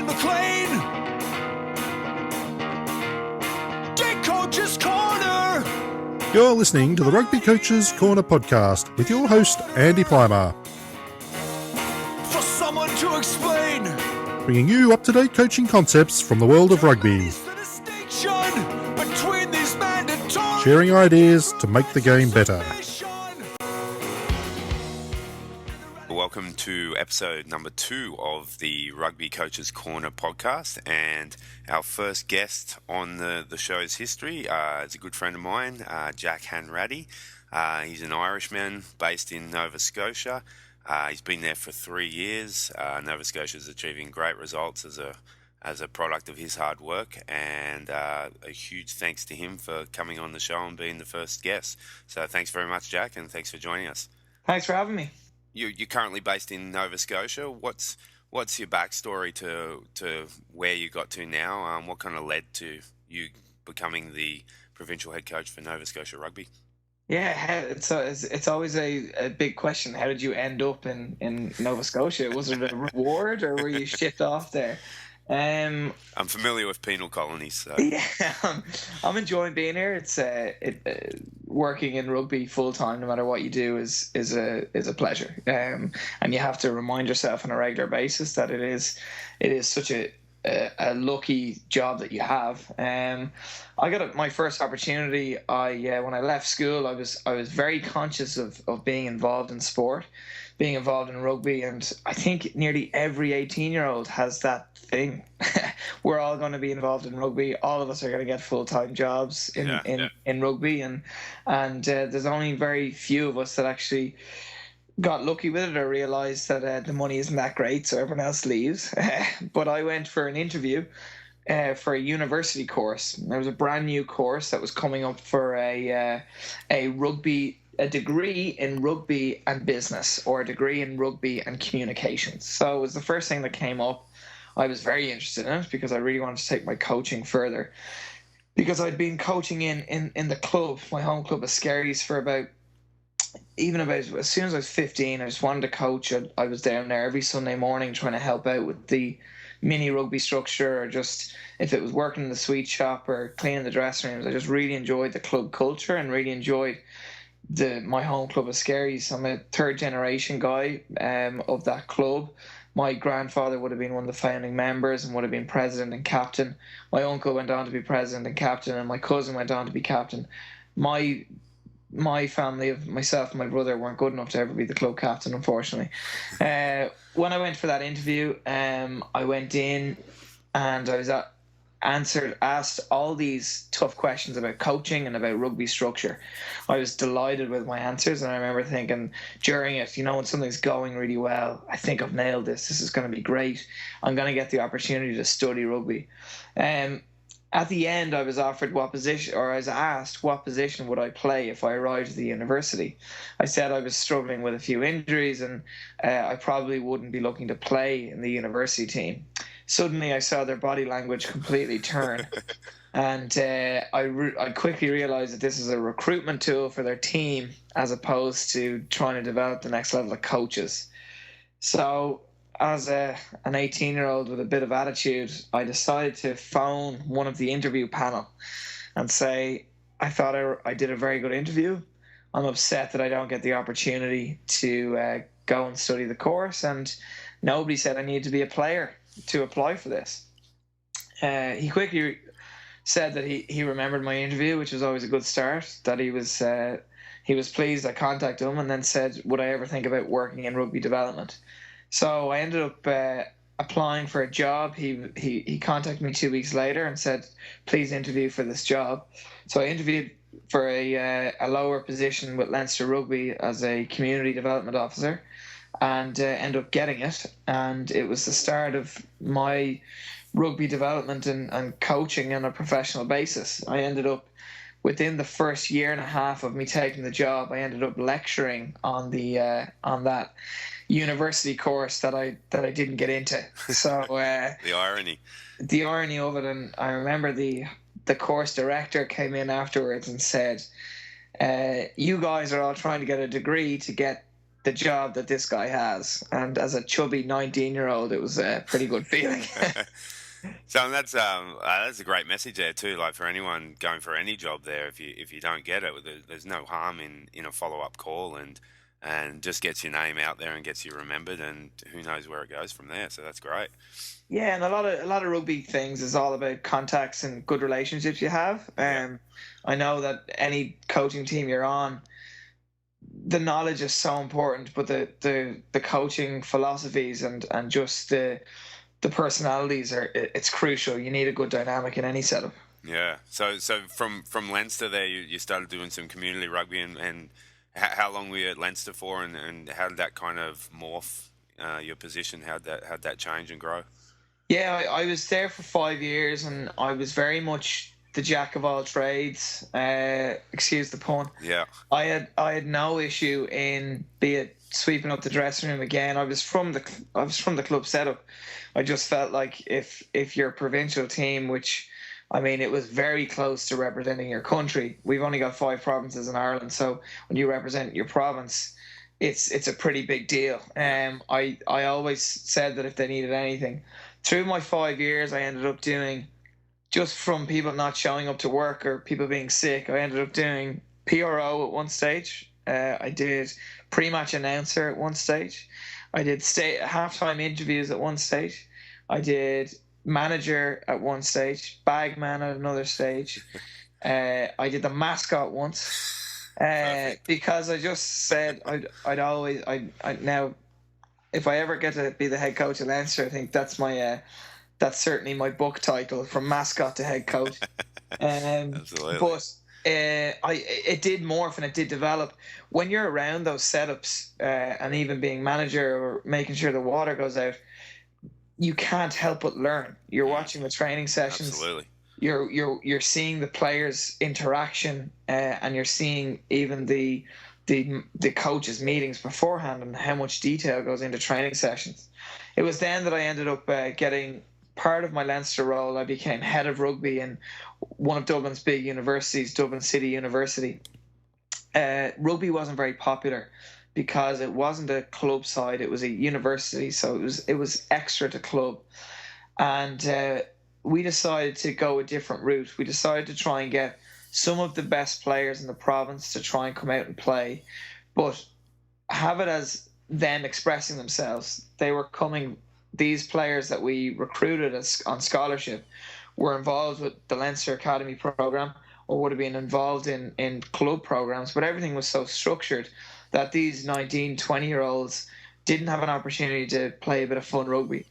Sean McLean. Deck Coach's Corner. You're listening to the Rugby Coaches Corner podcast with your host, Andy Plymer. For someone to explain. Bringing you up-to-date coaching concepts from the world of rugby. The distinction between these mandatory. Sharing ideas to make the game better. Welcome to episode number 2 of the Rugby Coaches Corner podcast, and our first guest on the show's history is a good friend of mine, Jack Hanratty. He's an Irishman based in Nova Scotia. He's been there for 3 years. Nova Scotia is achieving great results as a product of his hard work, and a huge thanks to him for coming on the show and being the first guest. So thanks very much, Jack, and thanks for joining us. Thanks for having me. You're currently based in Nova Scotia. What's your backstory to where you got to now? What kind of led to you becoming the provincial head coach for Nova Scotia Rugby? Yeah, it's always a big question. How did you end up in Nova Scotia? Was it a reward, or were you shipped off there? I'm familiar with penal colonies. So. Yeah, I'm enjoying being here. It's working in rugby full time, no matter what you do, is a pleasure. And you have to remind yourself on a regular basis that it is such a lucky job that you have. I got my first opportunity. When I left school, I was very conscious of being involved in sport, being involved in rugby, and I think nearly every 18-year-old has that thing. We're all going to be involved in rugby. All of us are going to get full-time jobs in rugby, and there's only very few of us that actually got lucky with it or realised that the money isn't that great, so everyone else leaves. But I went for an interview for a university course. There was a brand new course that was coming up for a degree in rugby and business, or a degree in rugby and communications. So it was the first thing that came up. I was very interested in it because I really wanted to take my coaching further. Because I'd been coaching in the club, my home club of Skerries, for about as soon as I was 15, I just wanted to coach. I was down there every Sunday morning trying to help out with the mini rugby structure, or just if it was working in the sweet shop or cleaning the dressing rooms. I just really enjoyed the club culture and really enjoyed my home club of Skerries. I'm a third generation guy of that club. My grandfather would have been one of the founding members and would have been president and captain. My uncle went on to be president and captain, and my cousin went on to be captain. My family of myself and my brother weren't good enough to ever be the club captain, unfortunately. When I went for that interview, I went in and I was asked all these tough questions about coaching and about rugby structure. I was delighted with my answers, and I remember thinking during it, when something's going really well, I think I've nailed this. This is going to be great. I'm going to get the opportunity to study rugby. At the end, I was offered what position, or I was asked what position would I play if I arrived at the university. I said I was struggling with a few injuries, and I probably wouldn't be looking to play in the university team. Suddenly, I saw their body language completely turn, and I quickly realized that this is a recruitment tool for their team as opposed to trying to develop the next level of coaches. So, as an 18-year-old with a bit of attitude, I decided to phone one of the interview panel and say, I thought I did a very good interview. I'm upset that I don't get the opportunity to go and study the course, and nobody said I needed to be a player to apply for this. He quickly said that he remembered my interview, which was always a good start, that he was pleased I contacted him, and then said, would I ever think about working in rugby development? So I ended up applying for a job. He contacted me 2 weeks later and said, please interview for this job. So I interviewed for a lower position with Leinster Rugby as a community development officer, and ended up getting it. And it was the start of my rugby development and coaching on a professional basis. I ended up, within the first year and a half of me taking the job, I ended up lecturing on that university course that I didn't get into. So the irony of it. And I remember the course director came in afterwards and said, you guys are all trying to get a degree to get the job that this guy has. And as a chubby 19-year-old, it was a pretty good feeling. So that's a great message there too. Like for anyone going for any job there, if you don't get it, there's no harm in a follow up call and just gets your name out there and gets you remembered, and who knows where it goes from there. So that's great. Yeah, and a lot of rugby things is all about contacts and good relationships you have. I know that any coaching team you're on, the knowledge is so important, but the coaching philosophies and just the personalities it's crucial. You need a good dynamic in any setup. Yeah. So from Leinster there, you started doing some community rugby, and how long were you at Leinster for, and how did that kind of morph your position? How'd that change and grow? Yeah, I was there for 5 years, and I was very much the jack of all trades. Excuse the pun. Yeah. I had no issue in be it sweeping up the dressing room again. I was from the club setup. I just felt like if your provincial team, which I mean, it was very close to representing your country. We've only got 5 provinces in Ireland, so when you represent your province, it's a pretty big deal. I always said that if they needed anything, through my 5 years, I ended up doing, just from people not showing up to work or people being sick, I ended up doing PRO at one stage. I did pre-match announcer at one stage. I did halftime interviews at one stage. I did manager at one stage, bag man at another stage. I did the mascot once because I just said I'd always now if I ever get to be the head coach of Leinster, I think that's certainly my book title, from mascot to head coach. Absolutely. But it did morph and it did develop. When you're around those setups and even being manager or making sure the water goes out, you can't help but learn. You're watching the training sessions. Absolutely. You're seeing the players' interaction, and you're seeing even the coaches' meetings beforehand and how much detail goes into training sessions. It was then that I ended up getting part of my Leinster role. I became head of rugby in one of Dublin's big universities, Dublin City University. Rugby wasn't very popular because it wasn't a club side; it was a university, so it was extra to club. And we decided to go a different route. We decided to try and get some of the best players in the province to try and come out and play, but have it as them expressing themselves. They were coming. These players that we recruited on scholarship were involved with the Leinster Academy program or would have been involved in club programs, but everything was so structured that these 19, 20-year-olds didn't have an opportunity to play a bit of fun rugby.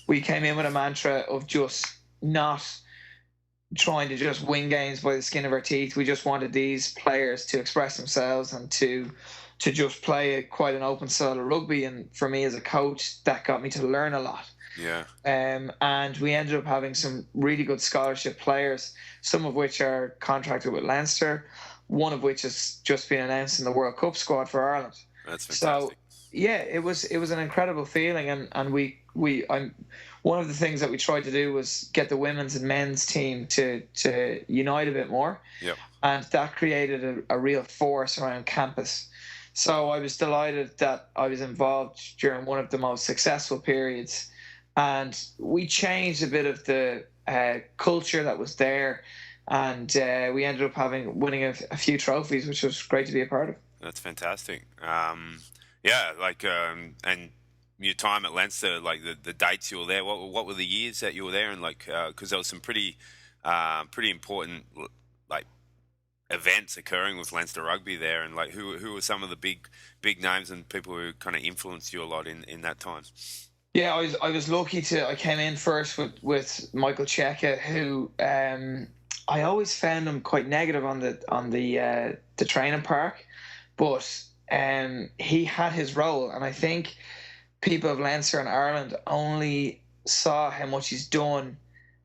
We came in with a mantra of just not trying to just win games by the skin of our teeth. We just wanted these players to express themselves and to just play quite an open style of rugby. And for me as a coach, that got me to learn a lot. Yeah. And we ended up having some really good scholarship players, some of which are contracted with Leinster, one of which has just been announced in the World Cup squad for Ireland. That's fantastic. So yeah, it was an incredible feeling, and one of the things that we tried to do was get the women's and men's team to unite a bit more. Yep. And that created a real force around campus. So I was delighted that I was involved during one of the most successful periods, and we changed a bit of the culture that was there, and we ended up winning a few trophies, which was great to be a part of. That's fantastic. Yeah, and your time at Leinster, like the dates you were there, what were the years that you were there, and because there was some pretty important like events occurring with Leinster rugby there, and like who were some of the big names and people who kind of influenced you a lot in that time? Yeah, I was lucky I came in first with Michael Cheika, who I always found him quite negative on the training park, but he had his role, and I think people of Leinster and Ireland only saw how much he's done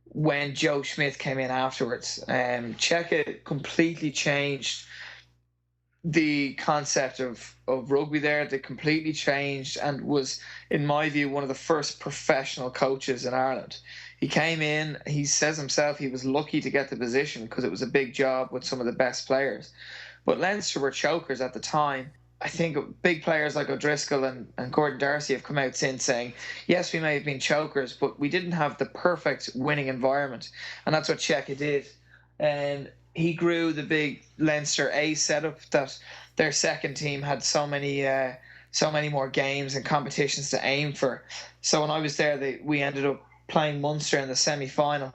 when Joe Schmidt came in afterwards. Cheika completely changed the concept of rugby there. They completely changed and was, in my view, one of the first professional coaches in Ireland. He came in, he says himself he was lucky to get the position because it was a big job with some of the best players. But Leinster were chokers at the time, I think big players like O'Driscoll and Gordon Darcy have come out since saying, yes, we may have been chokers, but we didn't have the perfect winning environment. And that's what Cheika did. And he grew the big Leinster A setup that their second team had so many more games and competitions to aim for. So when I was there, we ended up playing Munster in the semi-final.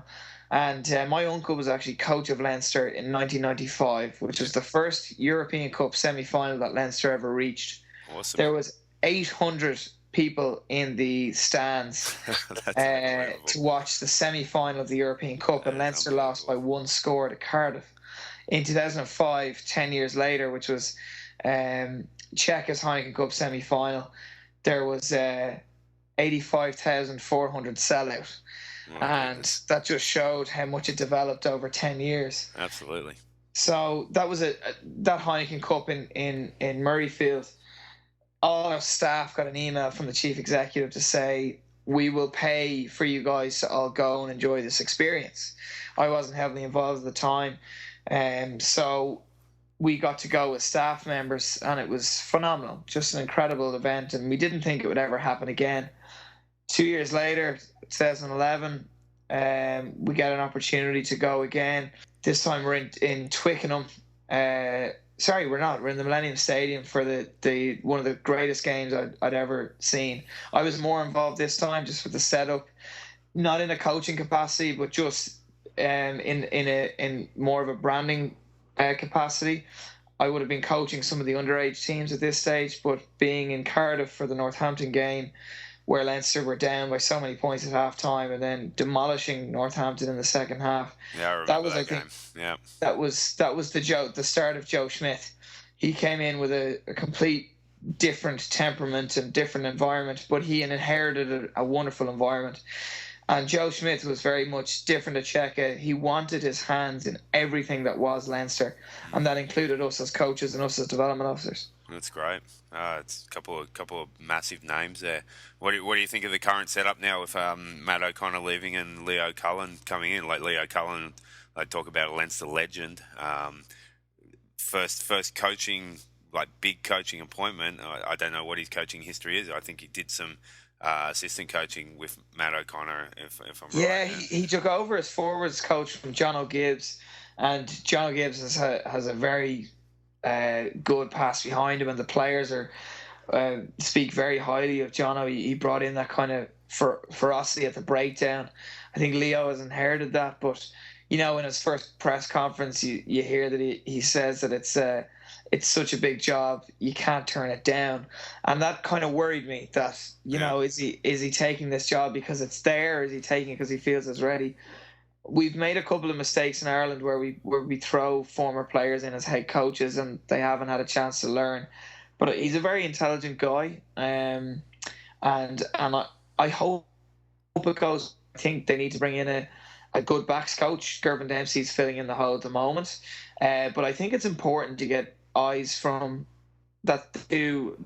And my uncle was actually coach of Leinster in 1995, which was the first European Cup semi-final that Leinster ever reached. Awesome. There was 800 people in the stands to watch the semi-final of the European Cup, and Leinster lost by one score to Cardiff. In 2005, 10 years later, which was Czech's Heineken Cup semi-final, there was 85,400 sellout. And that just showed how much it developed over 10 years. Absolutely. So that was that Heineken Cup in Murrayfield. All our staff got an email from the chief executive to say, we will pay for you guys to all go and enjoy this experience. I wasn't heavily involved at the time. So we got to go with staff members, and it was phenomenal. Just an incredible event, and we didn't think it would ever happen again. 2 years later, 2011, we get an opportunity to go again. This time we're in Twickenham. Sorry, we're not. We're in the Millennium Stadium for the one of the greatest games I'd ever seen. I was more involved this time, just with the setup, not in a coaching capacity, but just in more of a branding capacity. I would have been coaching some of the underage teams at this stage, but being in Cardiff for the Northampton game, where Leinster were down by so many points at half time and then demolishing Northampton in the second half. Yeah, I remember that game. Yeah. That was the start of Joe Schmidt. He came in with a complete different temperament and different environment, but he inherited a wonderful environment. And Joe Schmidt was very much different to Cheika. He wanted his hands in everything that was Leinster, and that included us as coaches and us as development officers. That's great. It's a couple of massive names there. What do you think of the current setup now with Matt O'Connor leaving and Leo Cullen coming in? Like Leo Cullen, I talk about a Leinster legend. First coaching, like big coaching appointment. I don't know what his coaching history is. I think he did some assistant coaching with Matt O'Connor, if I'm right. Yeah, he took over as forwards coach from John O'Gibbs, and John O'Gibbs has a very good pass behind him, and the players speak very highly of Jono. He brought in that kind of ferocity at the breakdown. I think Leo has inherited that, but in his first press conference, you hear that he says that it's such a big job, you can't turn it down, and that kind of worried me. That is he taking this job because it's there, or is he taking it because he feels it's ready? We've made a couple of mistakes in Ireland where we throw former players in as head coaches and they haven't had a chance to learn. But he's a very intelligent guy, and I hope it goes. I think they need to bring in a good backs coach. Gervin Dempsey's filling in the hole at the moment, but I think it's important to get eyes from that. The two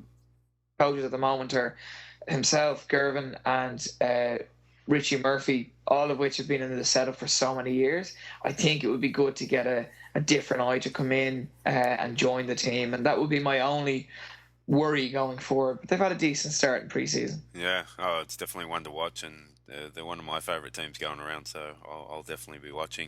coaches at the moment are himself, Gervin, and Richie Murphy, all of which have been in the setup for so many years. I think it would be good to get a different eye to come in and join the team, and that would be my only worry going forward. But they've had a decent start in pre-season. Yeah, it's definitely one to watch, and they're one of my favourite teams going around, so I'll definitely be watching.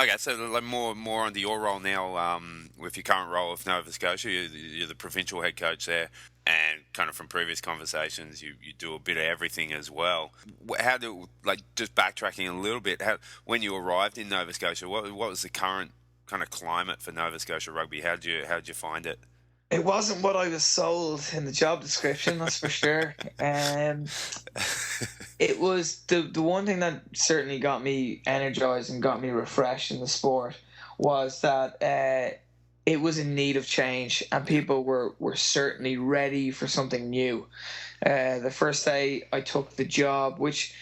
Okay, so like more onto your role now. With your current role with Nova Scotia, you're the provincial head coach there, and kind of from previous conversations, you do a bit of everything as well. How do, like, just backtracking a little bit, when you arrived in Nova Scotia, what was the current kind of climate for Nova Scotia rugby? How'd you find it? It wasn't what I was sold in the job description, that's for sure. It was the one thing that certainly got me energized and got me refreshed in the sport was that it was in need of change, and people were certainly ready for something new. The first day I took the job, which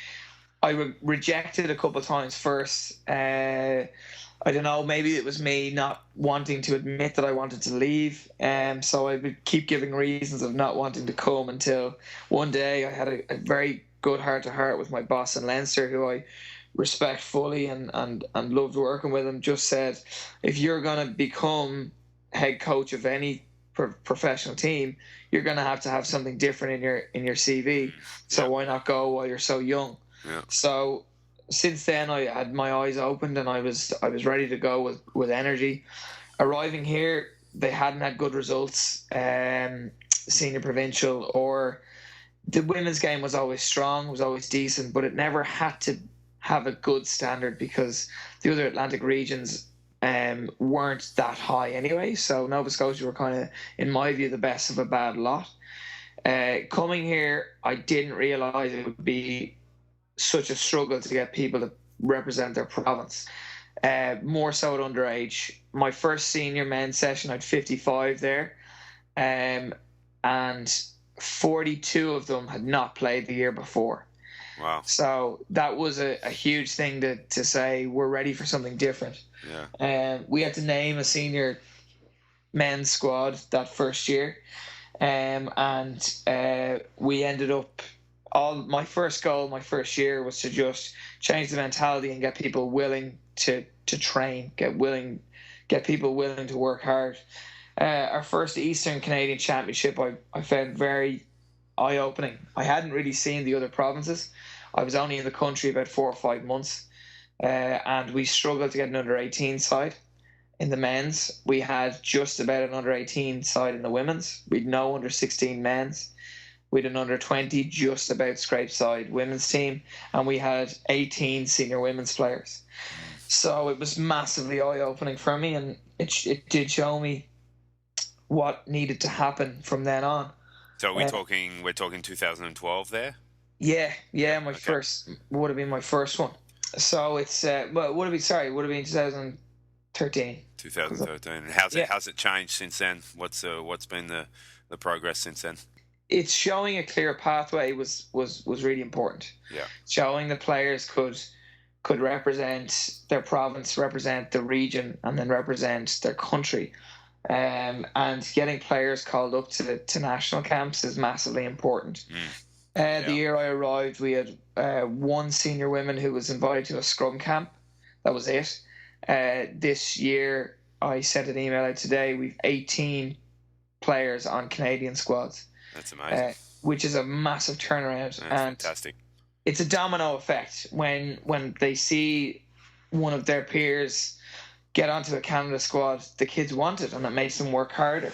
I rejected a couple of times first, I don't know, maybe it was me not wanting to admit that I wanted to leave. So I would keep giving reasons of not wanting to come until one day I had a very good heart-to-heart with my boss in Leinster, who I respect fully and loved working with him, just said, if you're going to become head coach of any professional team, you're going to have something different in your CV. So why not go while you're so young? Yeah. So since then, I had my eyes opened and I was ready to go with energy. Arriving here, they hadn't had good results, senior provincial, or the women's game was always strong, was always decent, but it never had to have a good standard because the other Atlantic regions weren't that high anyway. So Nova Scotia were kind of, in my view, the best of a bad lot. Coming here, I didn't realise it would be such a struggle to get people to represent their province. More so at underage. My first senior men's session, I had 55 there, and 42 of them had not played the year before. Wow. So that was a huge thing to say we're ready for something different. Yeah. We had to name a senior men's squad that first year, and we ended up. My first goal, my first year, was to just change the mentality and get people willing to train, get people willing to work hard. Our first Eastern Canadian Championship, I found very eye-opening. I hadn't really seen the other provinces. I was only in the country about 4 or 5 months, and we struggled to get an under-18 side in the men's. We had just about an under-18 side in the women's. We'd no under-16 men's. We had an under-20, just about scrape side women's team, and we had 18 senior women's players. So it was massively eye-opening for me, and it did show me what needed to happen from then on. So we're talking 2012 there? Yeah, my first would have been my first one. So it's would have been 2013. 2013. And how's it changed since then? What's been the progress since then? It's showing a clear pathway was really important. Yeah. Showing the players could represent their province, represent the region, and then represent their country. And getting players called up to national camps is massively important. The year I arrived, we had one senior woman who was invited to a scrum camp. That was it. This year, I sent an email out today. We've 18 players on Canadian squads. That's amazing. Which is a massive turnaround. That's fantastic. It's a domino effect when they see one of their peers get onto a Canada squad. The kids want it, and it makes them work harder.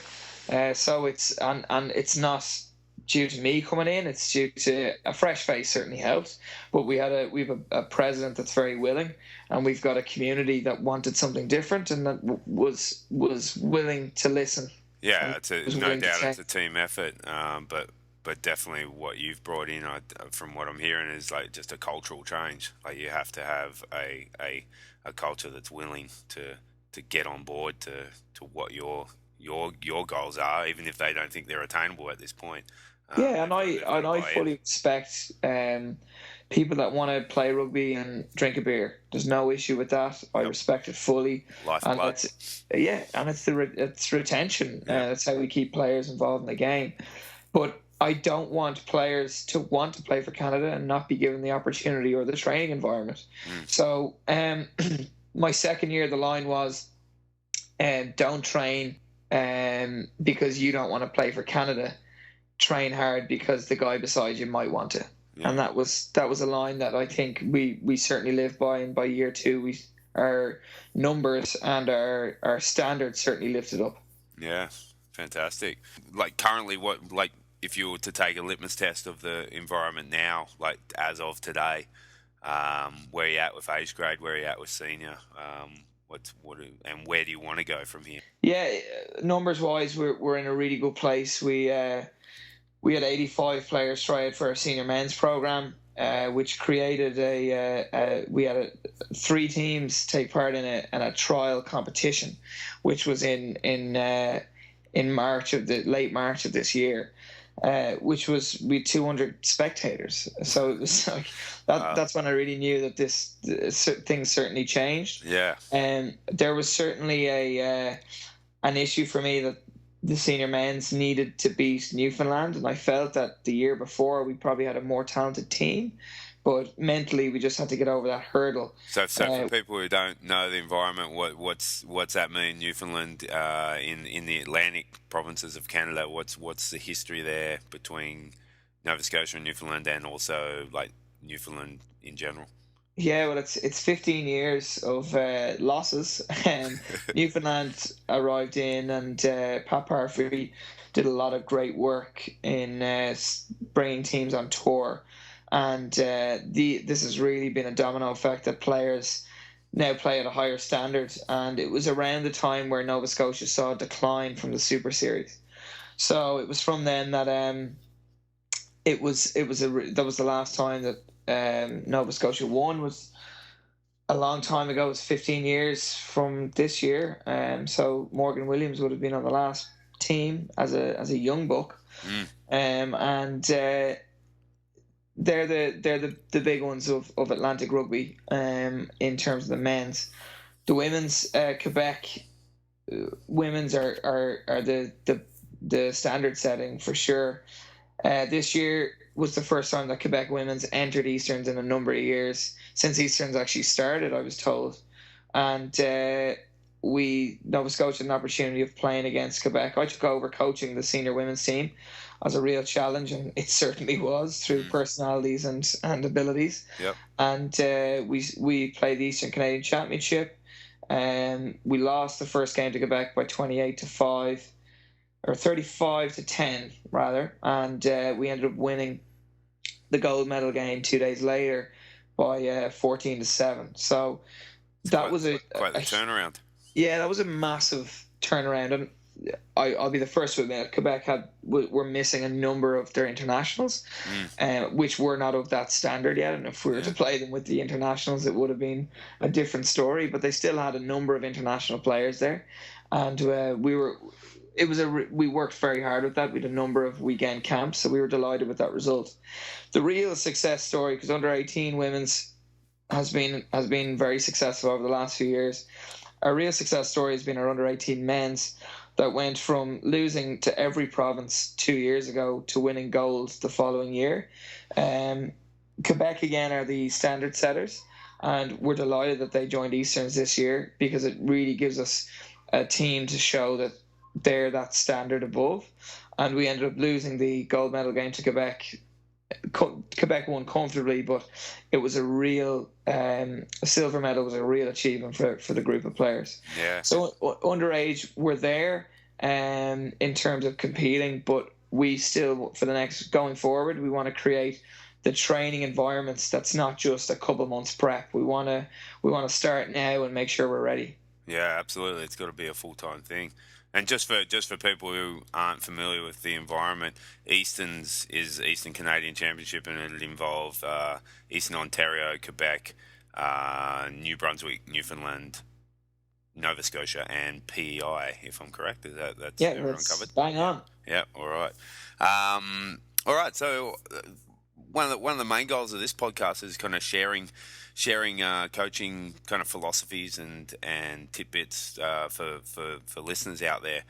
So it's and it's not due to me coming in. It's due to a fresh face certainly helps. But we have a president that's very willing, and we've got a community that wanted something different and that was willing to listen. Yeah, no doubt it's a team effort, but definitely what you've brought in, from what I'm hearing, is like just a cultural change. Like you have to have a culture that's willing to get on board to what your goals are, even if they don't think they're attainable at this point. And I fully expect people that want to play rugby and drink a beer. There's no issue with that. I respect it fully. Lifeblood. And it's retention. That's how we keep players involved in the game. But I don't want players to want to play for Canada and not be given the opportunity or the training environment. So my second year, the line was, don't train because you don't want to play for Canada. Train hard because the guy beside you might want to. Yeah. And that was a line that I think we certainly live by, and by year two our numbers and our standards certainly lifted up. Yeah, fantastic. Like currently, if you were to take a litmus test of the environment now, like as of today, where are you at with age grade? Where are you at with senior? And where do you want to go from here? Yeah, numbers wise, we're in a really good place. We had 85 players try out for our senior men's program, which created we had 3 teams take part in a trial competition, which was in late March of this year, which was with 200 spectators. So it was like that. Wow. That's when I really knew that things certainly changed. Yeah, and there was certainly an issue for me that the senior men's needed to beat Newfoundland, and I felt that the year before we probably had a more talented team, but mentally we just had to get over that hurdle. So for people who don't know the environment, what's that mean? Newfoundland in the Atlantic provinces of Canada. What's the history there between Nova Scotia and Newfoundland, and also like Newfoundland in general? Yeah, well, it's 15 years of losses. Newfoundland arrived in, and Pat Parfrey did a lot of great work in bringing teams on tour, and this has really been a domino effect that players now play at a higher standard. And it was around the time where Nova Scotia saw a decline from the Super Series, so it was from then that that was the last time that Nova Scotia won. Was a long time ago. It was 15 years from this year. So Morgan Williams would have been on the last team as a young buck. And they're the big ones of Atlantic rugby in terms of the men's. The women's, Quebec women's are the standard setting for sure. This year was the first time that Quebec women's entered Easterns in a number of years, since Easterns actually started, I was told. And Nova Scotia had an opportunity of playing against Quebec. I took over coaching the senior women's team as a real challenge, and it certainly was, through personalities and abilities. Yep. And we played the Eastern Canadian Championship, and we lost the first game to Quebec by 28-5. Or 35-10 rather, and we ended up winning the gold medal game 2 days later by 14-7. So that was quite the turnaround. Yeah, that was a massive turnaround, and I'll be the first to admit Quebec were missing a number of their internationals, which were not of that standard yet. And if we were to play them with the internationals, it would have been a different story. But they still had a number of international players there, and we worked very hard with that. We had a number of weekend camps, so we were delighted with that result. The real success story, because under 18 women's has been very successful over the last few years. Our real success story has been our under 18 men's, that went from losing to every province 2 years ago to winning gold the following year. Quebec again are the standard setters, and we're delighted that they joined Easterns this year, because it really gives us a team to show that they're that standard above. And we ended up losing the gold medal game to Quebec. Quebec won comfortably, but it was a real a silver medal was a real achievement for the group of players. Yeah. So underage, we're there in terms of competing, but we still, for the next going forward, we want to create the training environments that's not just a couple months prep. We want to start now and make sure we're ready. Yeah, absolutely. It's got to be a full-time thing. And just for people who aren't familiar with the environment, Easterns is Eastern Canadian Championship, and it'll involve Eastern Ontario, Quebec, New Brunswick, Newfoundland, Nova Scotia, and PEI, if I'm correct. That's everyone covered? Bang on. Yeah, all right. All right, so one of the main goals of this podcast is kind of sharing coaching kind of philosophies and tidbits for listeners out there.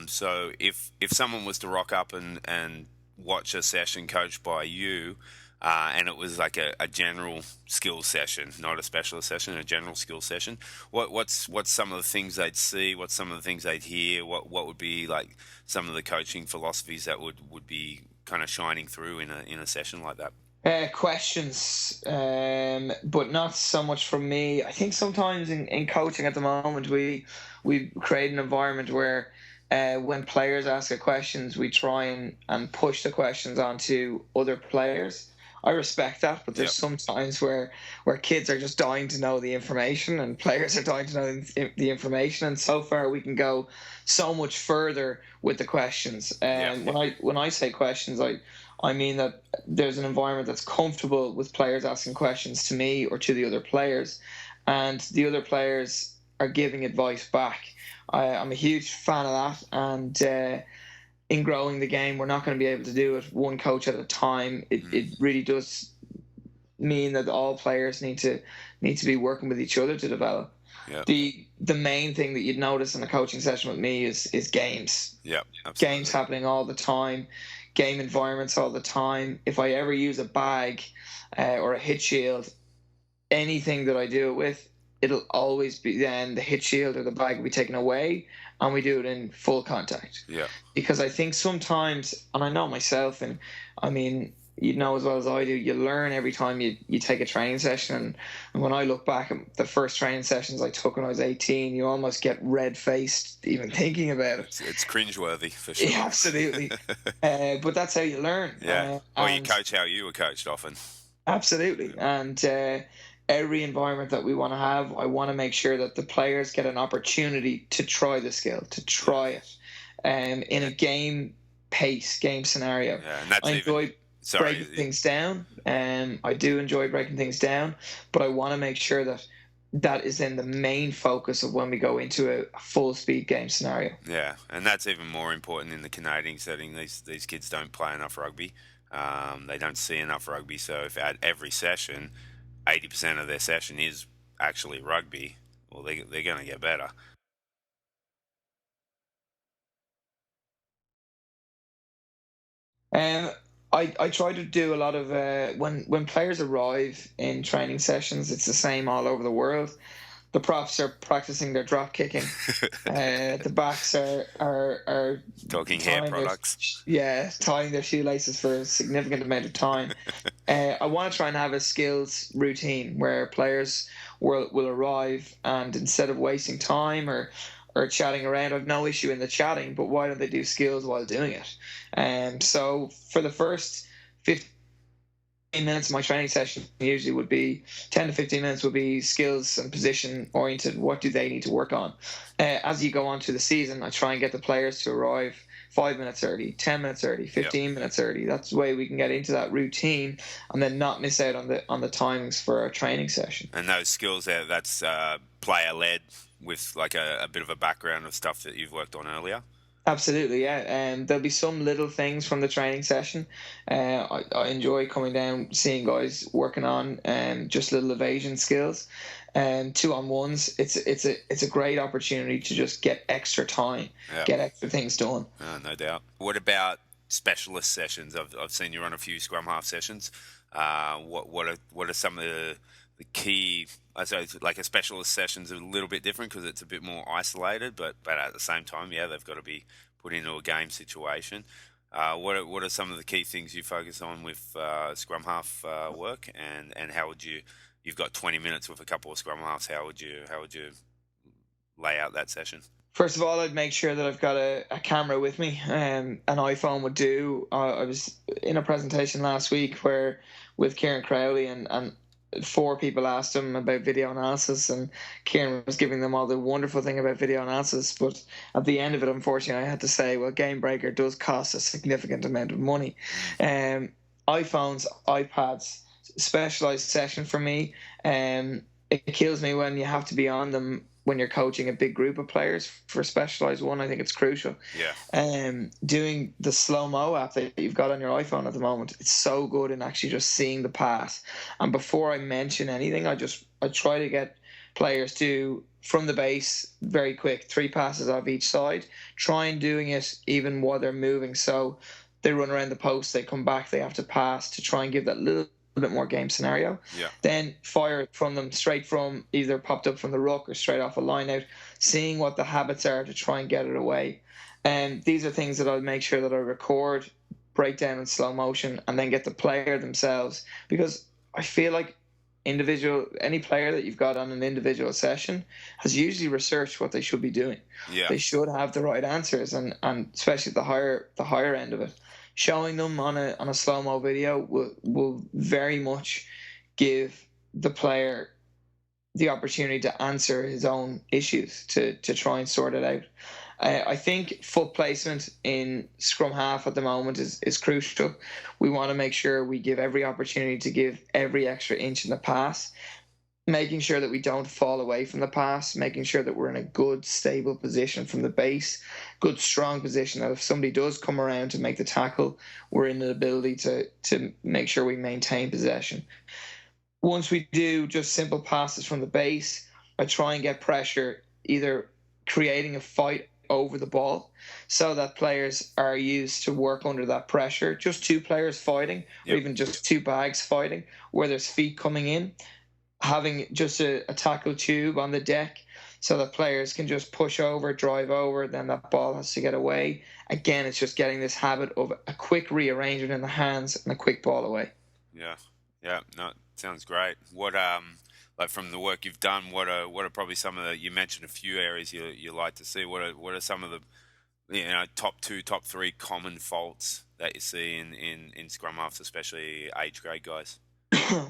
So if someone was to rock up and watch a session coached by you, and it was like a general skills session, not a specialist session, a general skills session, what's some of the things they'd see? What's some of the things they'd hear? What would be like some of the coaching philosophies that would be kind of shining through in a session like that? Questions, but not so much from me. I think sometimes in coaching at the moment, we create an environment where when players ask us questions, we try and push the questions onto other players. I respect that, but there's some times where kids are just dying to know the information, and players are dying to know the information. And so far, we can go so much further with the questions. When I say questions, I mean that there's an environment that's comfortable with players asking questions to me or to the other players, and the other players are giving advice back. I'm a huge fan of that, and in growing the game, we're not going to be able to do it one coach at a time. It really does mean that all players need to be working with each other to develop. Yeah. The main thing that you'd notice in a coaching session with me is games. Yeah, absolutely. Games happening all the time. game environments all the time. If I ever use a bag or a hit shield, anything that I do it with, it'll always be then the hit shield or the bag will be taken away, and we do it in full contact. Yeah. Because I think sometimes, and I know myself, and I mean, you know as well as I do, you learn every time you take a training session. And when I look back at the first training sessions I took when I was 18, you almost get red-faced even thinking about it. It's cringeworthy for sure. Yeah, absolutely. But that's how you learn. Yeah. Well, you coach how you were coached often. Absolutely. And every environment that we want to have, I want to make sure that the players get an opportunity to try the skill, to try it in a game scenario. Yeah, and that's I enjoy breaking things down. I do enjoy breaking things down, but I want to make sure that is in the main focus of when we go into a full speed game scenario. Yeah, and that's even more important in the Canadian setting. These kids don't play enough rugby. They don't see enough rugby. So if at every session, 80% of their session is actually rugby, well, they're going to get better. I try to do a lot of when players arrive in training sessions, it's the same all over the world. The profs are practicing their drop kicking. The backs are talking hair products. Tying their shoelaces for a significant amount of time. I want to try and have a skills routine where players will arrive, and instead of wasting time or chatting around, I've no issue in the chatting, but why don't they do skills while doing it? So for the first 15 minutes of my training session usually would be 10 to 15 minutes would be skills and position oriented. What do they need to work on? As you go on to the season, I try and get the players to arrive 5 minutes early, 10 minutes early, 15 minutes early. That's the way we can get into that routine and then not miss out on the timings for our training session. And those skills there, that's player led with like a bit of a background of stuff that you've worked on earlier. Absolutely, yeah. There'll be some little things from the training session. I enjoy coming down, seeing guys working on just little evasion skills. 2-on-1s, it's a great opportunity to just get extra time, get extra things done. No doubt. What about specialist sessions? I've seen you run a few scrum half sessions. What are some of the key? So like a specialist session's a little bit different because it's a bit more isolated, but at the same time, they've got to be put into a game situation. What are some of the key things you focus on with scrum half work, and how would you've got 20 minutes with a couple of scrum halves, how would you lay out that session? First of all, I'd make sure that I've got a camera with me. An iPhone would do. I was in a presentation last week where with Kieran Crowley and 4 people asked him about video analysis, and Kieran was giving them all the wonderful thing about video analysis, but at the end of it, unfortunately, I had to say, well, Game Breaker does cost a significant amount of money. iPhones, iPads, specialized session for me. It kills me when you have to be on them when you're coaching a big group of players for a specialized one. I think it's crucial. Doing the slow-mo app that you've got on your iPhone at the moment, it's so good in actually just seeing the pass. And before I mention anything, I try to get players to, from the base, very quick, 3 passes off each side, try and doing it even while they're moving. So they run around the post, they come back, they have to pass to try and give that little bit more game scenario. Then fire from them straight from either popped up from the ruck or straight off a line out, seeing what the habits are to try and get it away. And these are things that I'll make sure that I record, break down in slow motion, and then get the player themselves, because I feel like any player that you've got on an individual session has usually researched what they should be doing. They should have the right answers, and especially the higher end of it. Showing them on a slow-mo video will very much give the player the opportunity to answer his own issues, to try and sort it out. I think foot placement in scrum half at the moment is crucial. We want to make sure we give every opportunity to give every extra inch in the pass, making sure that we don't fall away from the pass, making sure that we're in a good, stable position from the base, good, strong position that if somebody does come around to make the tackle, we're in the ability to make sure we maintain possession. Once we do just simple passes from the base, I try and get pressure, either creating a fight over the ball so that players are used to work under that pressure. Just two players fighting, or even just two bags fighting, where there's feet coming in, having just a tackle tube on the deck so that players can just push over, drive over, then that ball has to get away. Again, it's just getting this habit of a quick rearrangement in the hands and a quick ball away. Yeah, no, sounds great. What like from the work you've done, what are probably some of the, you mentioned a few areas you like to see. What are some of the top 2, top 3 common faults that you see in scrum halves, especially age grade guys?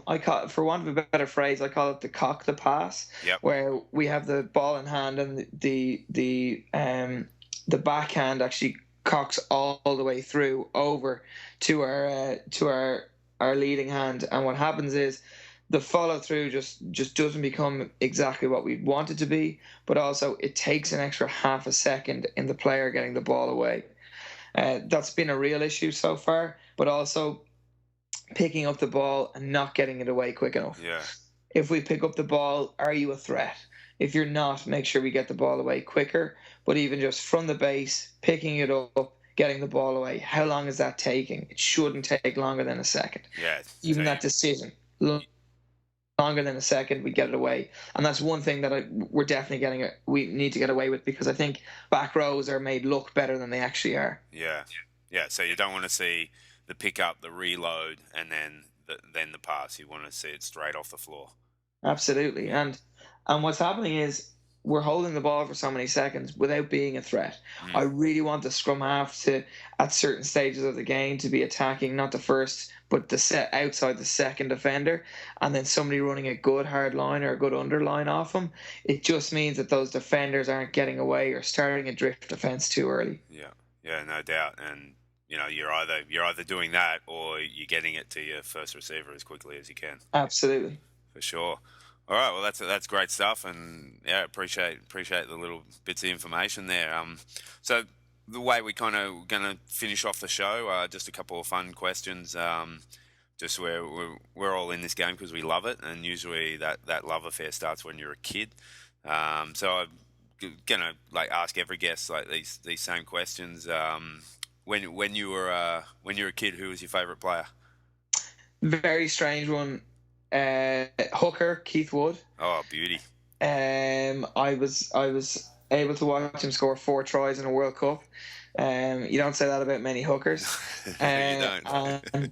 I call it, for want of a better phrase, I call it the cock the pass, where we have the ball in hand and the backhand actually cocks all the way through over to our leading hand, and what happens is the follow through just doesn't become exactly what we want it to be, but also it takes an extra half a second in the player getting the ball away. That's been a real issue so far, but also picking up the ball and not getting it away quick enough. Yeah. If we pick up the ball, are you a threat? If you're not, make sure we get the ball away quicker. But even just from the base, picking it up, getting the ball away, how long is that taking? It shouldn't take longer than a second. Yeah. Even that decision, longer than a second, we get it away. And that's one thing that we're definitely we need to get away with, because I think back rows are made look better than they actually are. Yeah. So you don't want to see the pickup, the reload, and then the pass. You want to see it straight off the floor. Absolutely. And what's happening is we're holding the ball for so many seconds without being a threat. I really want the scrum half to, at certain stages of the game, to be attacking not the first, but the set outside the second defender, and then somebody running a good hard line or a good underline off them. It just means that those defenders aren't getting away or starting a drift defense too early. Yeah, no doubt. And you're either doing that or you're getting it to your first receiver as quickly as you can. Absolutely. For sure. All right, well that's great stuff, and yeah, appreciate the little bits of information there. So the way we kind of going to finish off the show, just a couple of fun questions. Just where we're all in this game because we love it, and usually that love affair starts when you're a kid. So I'm gonna ask every guest these same questions. When you were a kid, who was your favourite player? Very strange one. Hooker, Keith Wood. Oh, beauty. I was able to watch him score 4 tries in a World Cup. You don't say that about many hookers. You don't. And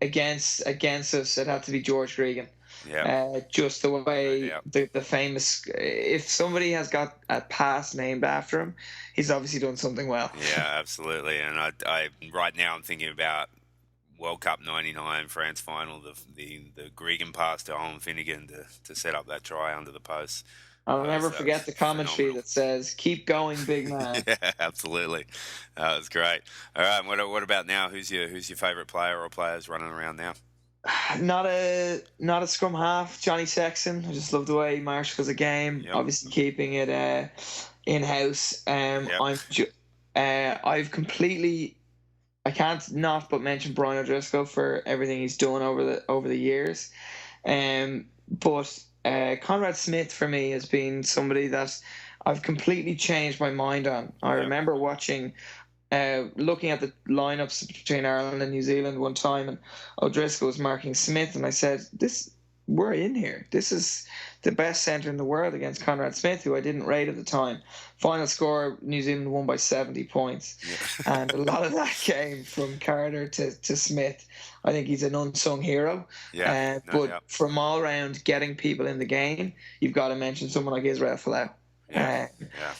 against us, it had to be George Gregan. Yeah. Just the way the famous, if somebody has got a pass named after him, he's obviously done something well. Yeah, absolutely. And I right now I'm thinking about World Cup '99 France final, the Gregan pass to Owen Finnegan to set up that try under the post. I'll never forget the commentary that says, "Keep going, big man." Yeah, absolutely. That was great. All right, what about now? Who's your favourite player or players running around now? Not a scrum half. Johnny Sexton. I just love the way he marshals a game. Yep. Obviously keeping it in house. I've completely. I can't not but mention Brian O'Driscoll for everything he's done over the years. But Conrad Smith for me has been somebody that I've completely changed my mind on. I remember watching. Looking at the lineups between Ireland and New Zealand one time, and O'Driscoll was marking Smith, and I said, we're in here. This is the best centre in the world against Conrad Smith, who I didn't rate at the time. Final score, New Zealand won by 70 points. Yeah. And a lot of that came from Carter to Smith. I think he's an unsung hero. Yeah, from all round getting people in the game, you've got to mention someone like Israel Folau.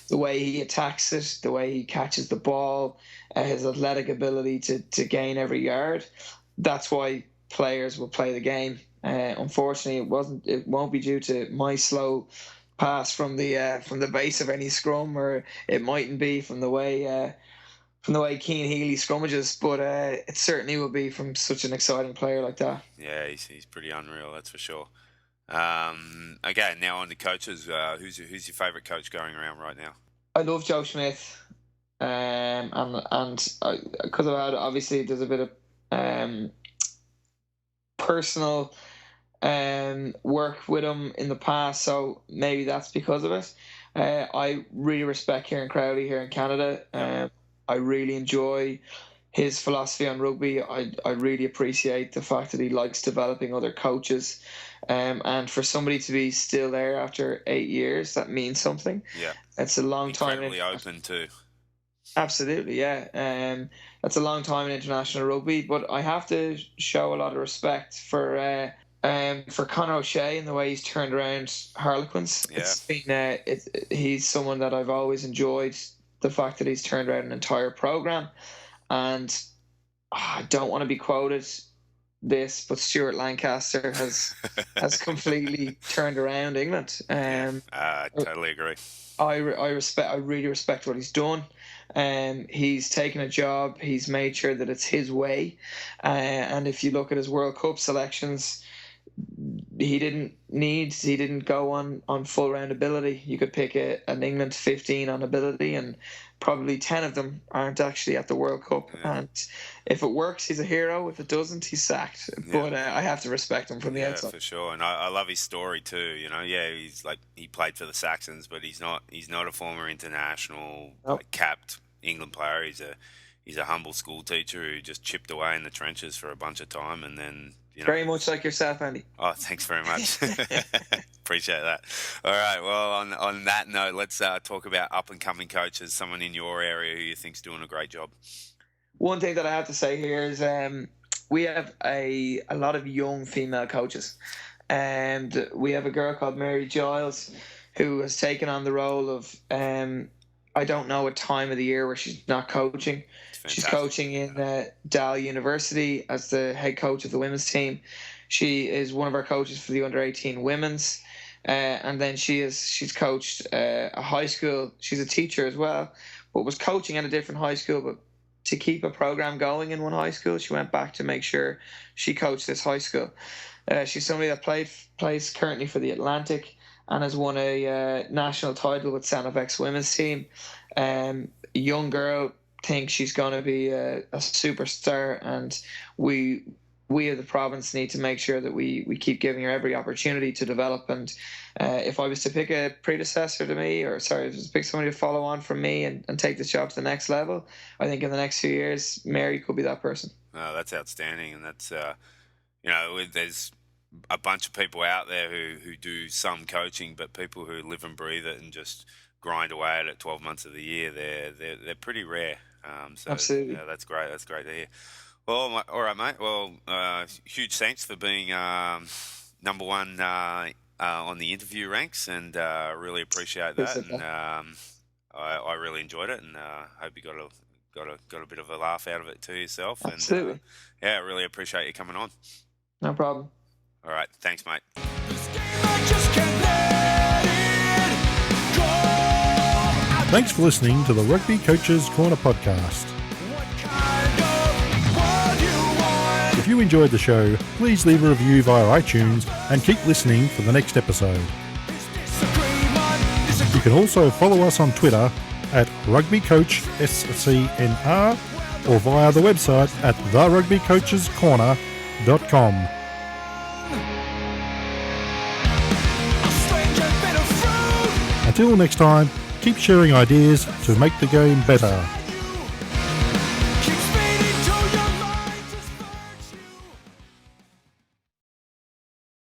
The way he attacks it, the way he catches the ball, his athletic ability to gain every yard. That's why players will play the game. Unfortunately, it won't be due to my slow pass from the base of any scrum, or it mightn't be from the way Keane Healy scrummages, but it certainly will be from such an exciting player like that. Yeah, he's pretty unreal, that's for sure. Okay, now on to coaches. Who's your favourite coach going around right now? I love Joe Schmidt, and because I've had, obviously there's a bit of personal work with him in the past, so maybe that's because of it. I really respect Kieran Crowley here in Canada. I really enjoy his philosophy on rugby. I really appreciate the fact that he likes developing other coaches. And for somebody to be still there after 8 years, that means something. Yeah. It's a long Incredibly time. open too. Absolutely, yeah. That's a long time in international rugby, but I have to show a lot of respect for Conor O'Shea and the way he's turned around Harlequins. Yeah. It's been he's someone that I've always enjoyed, the fact that he's turned around an entire program, and I don't want to be quoted this, but Stuart Lancaster has completely turned around England. I totally agree. I really respect what he's done. He's taken a job. He's made sure that it's his way. And if you look at his World Cup selections, he didn't go on full round ability. You could pick an England 15 on ability, and probably 10 of them aren't actually at the World Cup. Yeah. And if it works, he's a hero. If it doesn't, he's sacked. Yeah. But I have to respect him from the outside. Yeah, for sure. And I love his story too. He's like, he played for the Saxons, but he's not a former international capped England player. He's a humble school teacher who just chipped away in the trenches for a bunch of time, and then very much like yourself, Andy. Oh, thanks very much. Appreciate that. All right. Well, on that note, let's talk about up and coming coaches. Someone in your area who you think's doing a great job. One thing that I have to say here is we have a lot of young female coaches, and we have a girl called Mary Giles who has taken on the role of I don't know a time of the year where she's not coaching. She's coaching in Dal University as the head coach of the women's team. She is one of our coaches for the under-18 women's. And then she's coached a high school. She's a teacher as well, but was coaching at a different high school. But to keep a program going in one high school, she went back to make sure she coached this high school. She's somebody that plays currently for the Atlantic and has won a national title with Sanovex women's team. A young girl, thinks she's going to be a superstar, and we as the province need to make sure that we keep giving her every opportunity to develop. And if I was to pick a predecessor to me, if I was to pick somebody to follow on from me and take this job to the next level, I think in the next few years, Mary could be that person. Oh, that's outstanding. And that's, there's a bunch of people out there who do some coaching, but people who live and breathe it and just grind away at it 12 months of the year, they're pretty rare. Absolutely. Yeah, that's great. That's great to hear. Well, all right, mate. Well, huge thanks for being number one on the interview ranks, and really appreciate that. And I really enjoyed it, and hope you got a bit of a laugh out of it too yourself. Absolutely. And I really appreciate you coming on. No problem. All right, thanks, mate. Thanks for listening to the Rugby Coaches Corner podcast. If you enjoyed the show, please leave a review via iTunes and keep listening for the next episode. You can also follow us on Twitter at RugbyCoachSCNR or via the website at therugbycoachescorner.com. Until next time, keep sharing ideas to make the game better.